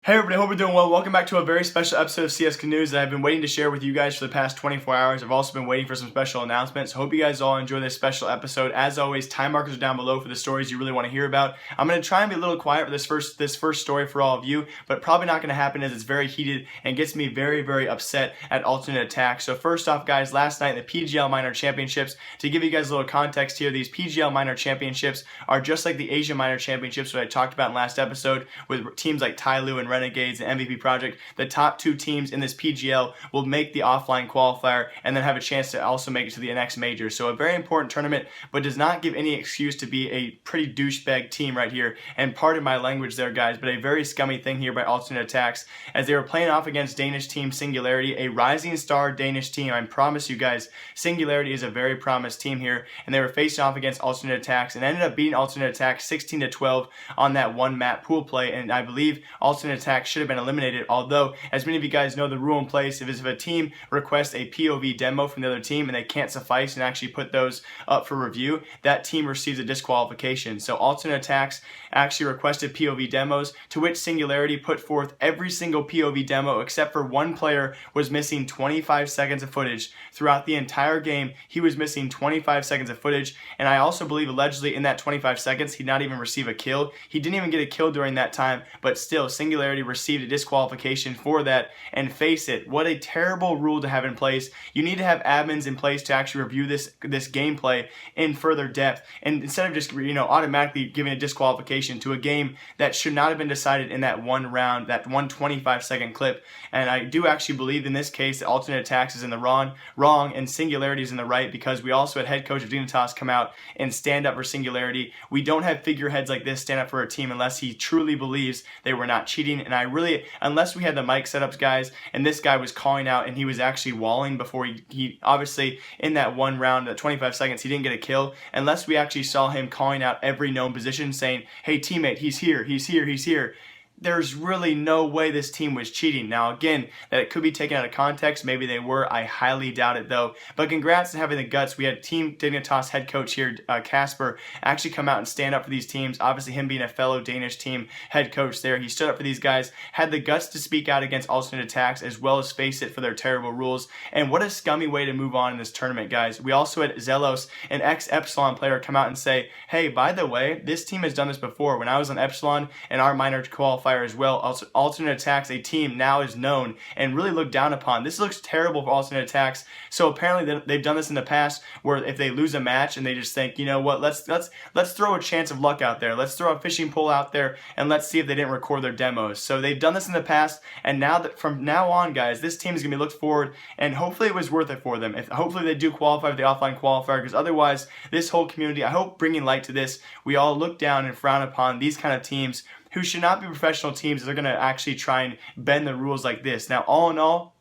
Hey everybody, hope you're doing well. Welcome back to a very special episode of CS News that I've been waiting to share with you guys for the past 24 hours. I've also been waiting for some special announcements. Hope you guys all enjoy this special episode. As always, time markers are down below for the stories you really want to hear about. I'm going to try and be a little quiet for this first story for all of you, but probably not going to happen as it's very heated and gets me very upset at alternate Attax. So first off, guys, last night in the PGL Minor Championships, to give you guys a little context here, these PGL Minor Championships are just like the Asia Minor Championships that I talked about in last episode with teams like Tyloo and Renegades and MVP Project. The top two teams in this PGL will make the offline qualifier and then have a chance to also make it to the next major. So a very important tournament, but does not give any excuse to be a pretty douchebag team right here. And pardon my language there, guys, but a very scummy thing here by alternate Attax as they were playing off against Danish team Singularity, a rising star Danish team. I promise you guys, Singularity is a very promised team here, and they were facing off against alternate Attax and ended up beating alternate Attax 16-12 on that one map pool play. And I believe alternate Attax should have been eliminated. Although, as many of you guys know, the rule in place if a team requests a POV demo from the other team and they can't suffice and actually put those up for review, that team receives a disqualification. So alternate Attax actually requested POV demos, to which Singularity put forth every single POV demo except for one player was missing 25 seconds of footage. Throughout the entire game, he was missing 25 seconds of footage, and I also believe allegedly in that 25 seconds he did not even receive a kill. He didn't even get a kill during that time, but still Singularity received a disqualification for that. And face it, what a terrible rule to have in place. You need to have admins in place to actually review this gameplay in further depth, and instead of just automatically giving a disqualification to a game that should not have been decided in that one round, that 125-second clip. And I do actually believe in this case that alternate Attax is in the wrong and Singularity is in the right, because we also had head coach of Dignitas come out and stand up for Singularity. We don't have figureheads like this stand up for a team unless he truly believes they were not cheating. And unless we had the mic setups, guys, and this guy was calling out and he was actually walling before he obviously in that one round, that 25 seconds, he didn't get a kill, unless we actually saw him calling out every known position saying, hey teammate, he's here, there's really no way this team was cheating. Now again, that it could be taken out of context, maybe they were, I highly doubt it though. But congrats to having the guts. We had Team Dignitas head coach here, Casper, actually come out and stand up for these teams. Obviously him being a fellow Danish team head coach there, he stood up for these guys, had the guts to speak out against alternate Attax as well as face it for their terrible rules. And what a scummy way to move on in this tournament, guys. We also had Zelos, an ex-Epsilon player, come out and say, hey, by the way, this team has done this before. When I was on Epsilon and our minor qualifier as well, also alternate Attax, a team now is known and really looked down upon. This looks terrible for alternate Attax. So apparently they've done this in the past, where if they lose a match and they just think, you know what, let's throw a chance of luck out there, let's throw a fishing pole out there and let's see if they didn't record their demos. So they've done this in the past, and now that from now on, guys, this team is gonna be looked forward, and hopefully it was worth it for them. Hopefully they do qualify for the offline qualifier, because otherwise this whole community, I hope bringing light to this, we all look down and frown upon these kind of teams who should not be professional teams. They're going to actually try and bend the rules like this. Now, all in all,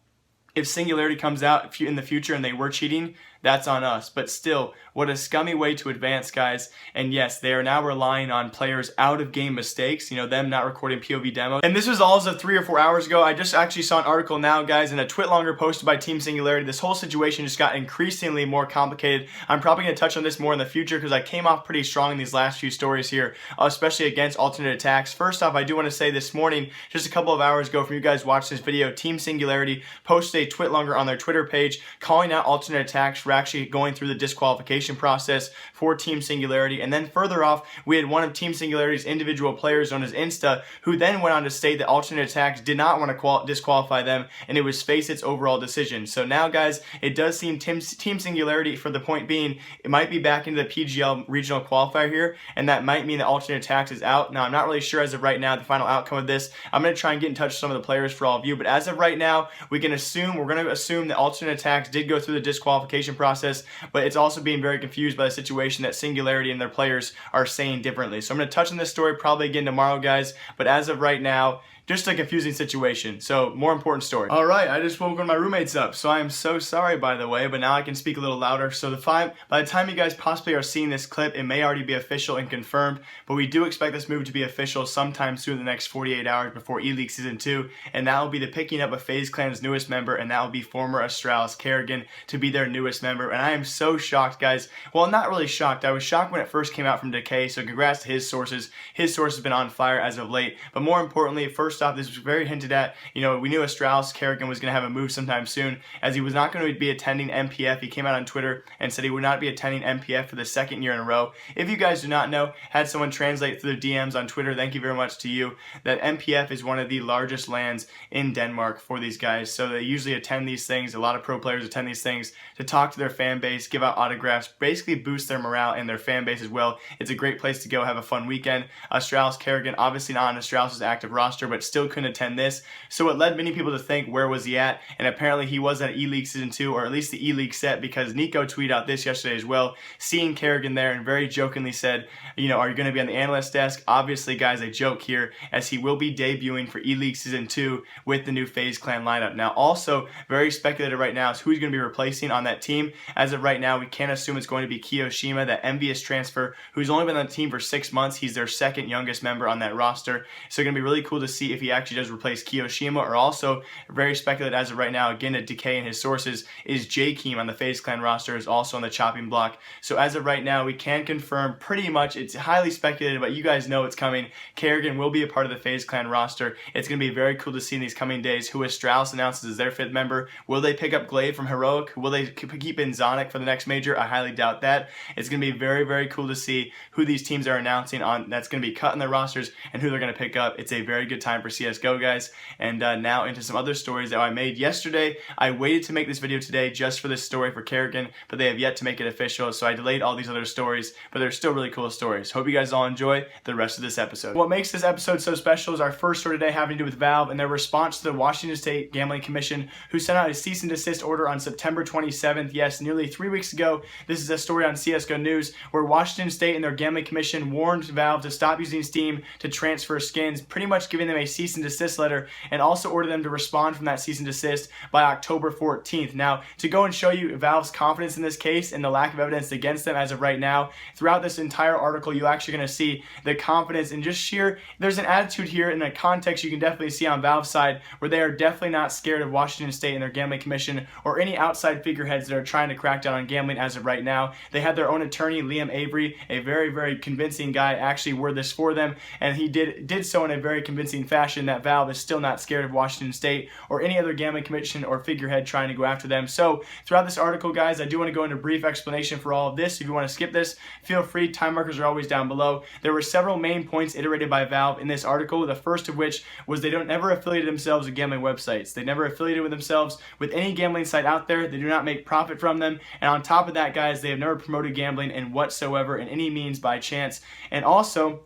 if Singularity comes out in the future and they were cheating, that's on us. But still, what a scummy way to advance, guys. And yes, they are now relying on players out of game mistakes, them not recording POV demos. And this was all as of 3 or 4 hours ago. I just actually saw an article now, guys, in a Twitlonger posted by Team Singularity. This whole situation just got increasingly more complicated. I'm probably going to touch on this more in the future because I came off pretty strong in these last few stories here, especially against alternate Attax. First off, I do want to say this morning, just a couple of hours ago from you guys watching this video, Team Singularity posted a Twitlonger on their Twitter page calling out alternate Attax for actually going through the disqualification process for Team Singularity. And then further off, we had one of Team Singularity's individual players known as Insta, who then went on to state that alternate Attax did not want to disqualify them, and it was FaZe's overall decision. So now, guys, it does seem Team Singularity, for the point being, it might be back into the PGL regional qualifier here, and that might mean that alternate Attax is out. Now, I'm not really sure as of right now the final outcome of this. I'm going to try and get in touch with some of the players for all of you, but as of right now, we're going to assume that alternate Attax did go through the disqualification process, but it's also being very confused by the situation that Singularity and their players are saying differently. So I'm going to touch on this story probably again tomorrow, guys, but as of right now, just a confusing situation. So, more important story. Alright, I just woke one of my roommates up, so I am so sorry, by the way, but now I can speak a little louder. So by the time you guys possibly are seeing this clip, it may already be official and confirmed, but we do expect this move to be official sometime soon in the next 48 hours before Eleague Season 2, and that will be the picking up of FaZe Clan's newest member, and that will be former Astralis Karrigan to be their newest member. And I am so shocked, guys. Well, not really shocked. I was shocked when it first came out from Decay, so congrats to his sources. His source has been on fire as of late, but more importantly, first first off, this was very hinted at. We knew Astralis Karrigan was going to have a move sometime soon, as he was not going to be attending MPF. He came out on Twitter and said he would not be attending MPF for the second year in a row. If you guys do not know, had someone translate through their DMs on Twitter, thank you very much to you, that MPF is one of the largest LANs in Denmark for these guys. So they usually attend these things. A lot of pro players attend these things to talk to their fan base, give out autographs, basically boost their morale and their fan base as well. It's a great place to go have a fun weekend. Astralis Karrigan, obviously not on Astralis' active roster, but still couldn't attend this. So it led many people to think, where was he at? And apparently he was at Eleague Season 2, or at least the Eleague set, because Nico tweeted out this yesterday as well, seeing Karrigan there, and very jokingly said, are you going to be on the analyst desk? Obviously, guys, a joke here, as he will be debuting for Eleague Season 2 with the new FaZe Clan lineup. Now, also, very speculated right now is who he's going to be replacing on that team. As of right now, we can't assume it's going to be Kioshima, that envious transfer, who's only been on the team for 6 months. He's their second youngest member on that roster. So it's going to be really cool to see if he actually does replace Kioshima, or also, very speculated as of right now, again, at Decay and his sources, is J-Keem on the FaZe Clan roster, is also on the chopping block. So as of right now, we can confirm pretty much, it's highly speculated, but you guys know it's coming. Karrigan will be a part of the FaZe Clan roster. It's going to be very cool to see in these coming days who Astralis announces as their 5th member. Will they pick up Glaive from Heroic? Will they keep in Zonic for the next major? I highly doubt that. It's going to be very, very cool to see who these teams are announcing on that's going to be cut in their rosters and who they're going to pick up. It's a very good time for CSGO, guys. And now into some other stories that I made yesterday. I waited to make this video today just for this story for Karrigan, but they have yet to make it official, so I delayed all these other stories, but they're still really cool stories. Hope you guys all enjoy the rest of this episode. What makes this episode so special is our first story today having to do with Valve and their response to the Washington State Gambling Commission, who sent out a cease and desist order on September 27th. Yes, nearly 3 weeks ago. This is a story on CSGO News where Washington State and their Gambling Commission warned Valve to stop using Steam to transfer skins, pretty much giving them a cease and desist letter, and also ordered them to respond from that cease and desist by October 14th. Now, to go and show you Valve's confidence in this case and the lack of evidence against them as of right now, throughout this entire article, you're actually going to see the confidence and just sheer, there's an attitude here and a context you can definitely see on Valve's side where they are definitely not scared of Washington State and their Gambling Commission or any outside figureheads that are trying to crack down on gambling as of right now. They had their own attorney, Liam Avery, a very, very convincing guy, actually word this for them, and he did so in a very convincing fashion that Valve is still not scared of Washington State or any other Gambling Commission or figurehead trying to go after them. So throughout this article, guys, I do want to go into a brief explanation for all of this. If you want to skip this, feel free. Time markers are always down below. There were several main points iterated by Valve in this article, the first of which was they don't never affiliated themselves with gambling websites. They never affiliated with themselves with any gambling site out there. They do not make profit from them. And on top of that, guys, they have never promoted gambling in whatsoever in any means by chance. And also,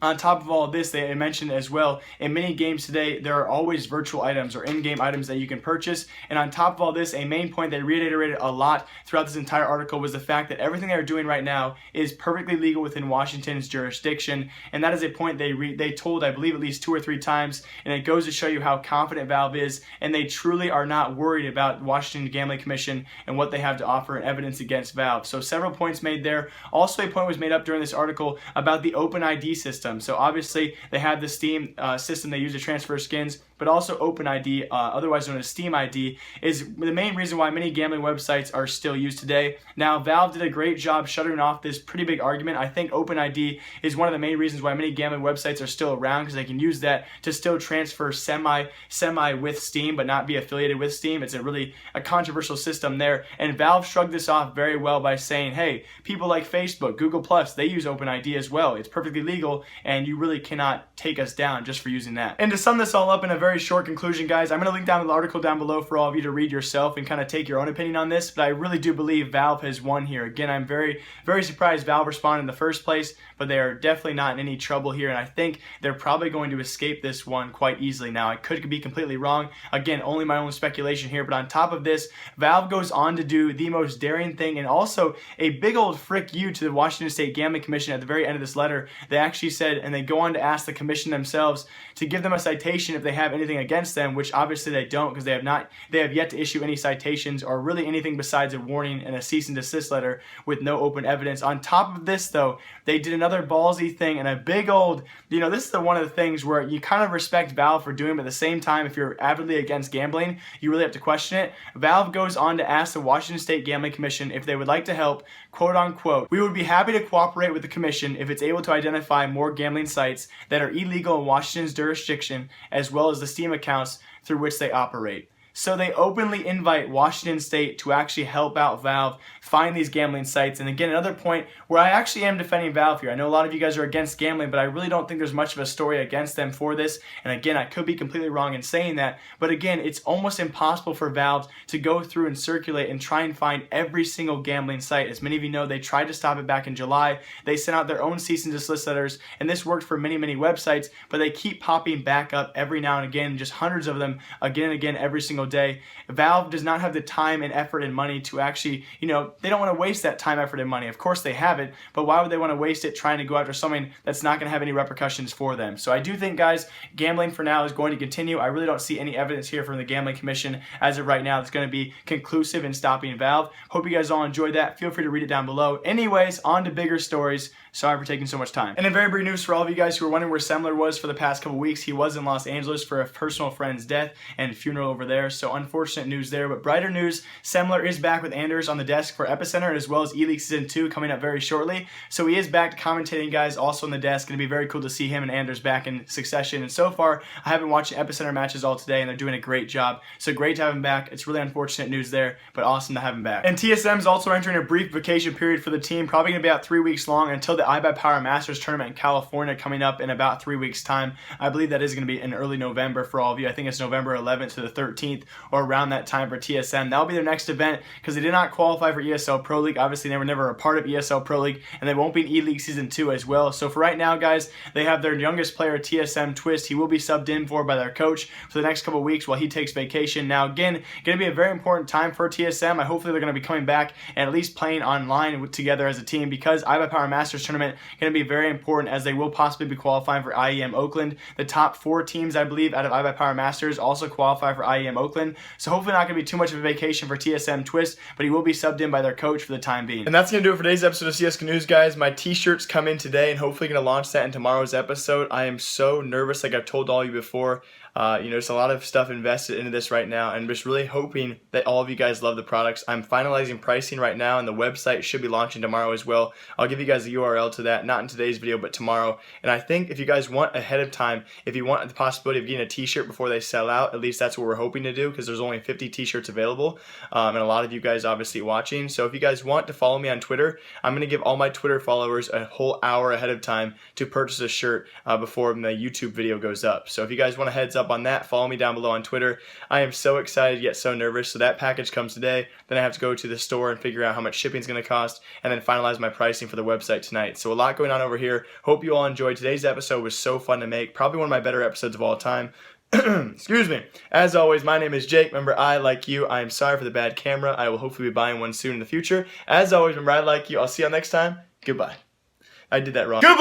on top of all of this, they mentioned as well, in many games today, there are always virtual items or in-game items that you can purchase. And on top of all this, a main point they reiterated a lot throughout this entire article was the fact that everything they're doing right now is perfectly legal within Washington's jurisdiction. And that is a point they told, I believe, at least 2 or 3 times. And it goes to show you how confident Valve is. And they truly are not worried about Washington Gambling Commission and what they have to offer and evidence against Valve. So several points made there. Also, a point was made up during this article about the OpenID system. So obviously they have the Steam system they use to transfer skins, but also OpenID, otherwise known as Steam ID, is the main reason why many gambling websites are still used today. Now, Valve did a great job shuttering off this pretty big argument. I think OpenID is one of the main reasons why many gambling websites are still around, because they can use that to still transfer semi with Steam, but not be affiliated with Steam. It's a controversial system there, and Valve shrugged this off very well by saying, hey, people like Facebook, Google+, they use OpenID as well. It's perfectly legal, and you really cannot take us down just for using that. And to sum this all up in a very short conclusion, guys, I'm going to link down the article down below for all of you to read yourself and kind of take your own opinion on this, but I really do believe Valve has won here. Again, I'm very, very surprised Valve responded in the first place, but they are definitely not in any trouble here, and I think they're probably going to escape this one quite easily. Now, I could be completely wrong. Again, only my own speculation here, but on top of this, Valve goes on to do the most daring thing, and also a big old frick you to the Washington State Gambling Commission at the very end of this letter. They actually said, and they go on to ask the commission themselves to give them a citation if they have anything against them, which obviously they don't, because they have yet to issue any citations or really anything besides a warning and a cease and desist letter with no open evidence. On top of this, though, they did another ballsy thing and a big old, this is one of the things where you kind of respect Valve for doing, but at the same time, if you're avidly against gambling, you really have to question it. Valve goes on to ask the Washington State Gambling Commission if they would like to help, quote unquote, "We would be happy to cooperate with the commission if it's able to identify more gambling sites that are illegal in Washington's jurisdiction, as well as the Steam accounts through which they operate. So they openly invite Washington State to actually help out Valve find these gambling sites. And again, another point where I actually am defending Valve here. I know a lot of you guys are against gambling, but I really don't think there's much of a story against them for this. And again, I could be completely wrong in saying that. But again, it's almost impossible for Valve to go through and circulate and try and find every single gambling site. As many of you know, they tried to stop it back in July. They sent out their own cease and desist letters, and this worked for many, many websites, but they keep popping back up every now and again, just hundreds of them again and again every single day. Valve does not have the time and effort and money to actually, they don't want to waste that time, effort, and money. Of course they have it, but why would they want to waste it trying to go after something that's not going to have any repercussions for them? So I do think, guys, gambling for now is going to continue. I really don't see any evidence here from the Gambling Commission as of right now that's going to be conclusive in stopping Valve. Hope you guys all enjoyed that. Feel free to read it down below. Anyways, on to bigger stories. Sorry for taking so much time. And in very brief news for all of you guys who were wondering where Semmler was for the past couple weeks, he was in Los Angeles for a personal friend's death and funeral over there. So unfortunate news there, but brighter news, Semmler is back with Anders on the desk for Epicenter, as well as Eleague Season 2 coming up very shortly. So he is back commentating, guys, also on the desk. Going to be very cool to see him and Anders back in succession. And so far, I have been watching Epicenter matches all today, and they're doing a great job. So great to have him back. It's really unfortunate news there, but awesome to have him back. And TSM is also entering a brief vacation period for the team, probably going to be about 3 weeks long until the iBuyPower Masters tournament in California coming up in about 3 weeks time. I believe that is going to be in early November for all of you. I think it's November 11th to the 13th or around that time for TSM. That'll be their next event because they did not qualify for ESL Pro League. Obviously, they were never a part of ESL Pro League, and they won't be in Eleague Season 2 as well. So for right now, guys, they have their youngest player, TSM Twistzz. He will be subbed in for by their coach for the next couple weeks while he takes vacation. Now, again, going to be a very important time for TSM. Hopefully they're going to be coming back and at least playing online together as a team, because iBuyPower Masters tournament going to be very important, as they will possibly be qualifying for IEM Oakland. The top 4 teams, I believe, out of iBuyPower Masters also qualify for IEM Oakland. So hopefully not going to be too much of a vacation for TSM Twistzz, but he will be subbed in by their coach for the time being. And that's going to do it for today's episode of CS News, guys. My t-shirts come in today, and hopefully going to launch that in tomorrow's episode. I am so nervous, like I've told all of you before. There's a lot of stuff invested into this right now, and just really hoping that all of you guys love the products. I'm finalizing pricing right now, and the website should be launching tomorrow as well. I'll give you guys the URL to that, not in today's video, but tomorrow. And I think if you guys want ahead of time, if you want the possibility of getting a t-shirt before they sell out, at least that's what we're hoping to do, because there's only 50 t-shirts available, and a lot of you guys obviously watching. So if you guys want to follow me on Twitter, I'm going to give all my Twitter followers a whole hour ahead of time to purchase a shirt before the YouTube video goes up. So if you guys want a heads up on that, follow me down below on Twitter. I am so excited yet so nervous. So that package comes today. Then I have to go to the store and figure out how much shipping is going to cost, and then finalize my pricing for the website tonight. So a lot going on over here. Hope you all enjoyed. Today's episode was so fun to make. Probably one of my better episodes of all time. Excuse me. As always, my name is Jake. Remember, I like you. I am sorry for the bad camera. I will hopefully be buying one soon in the future. As always, remember, I like you. I'll see you all next time. Goodbye. I did that wrong. Goodbye.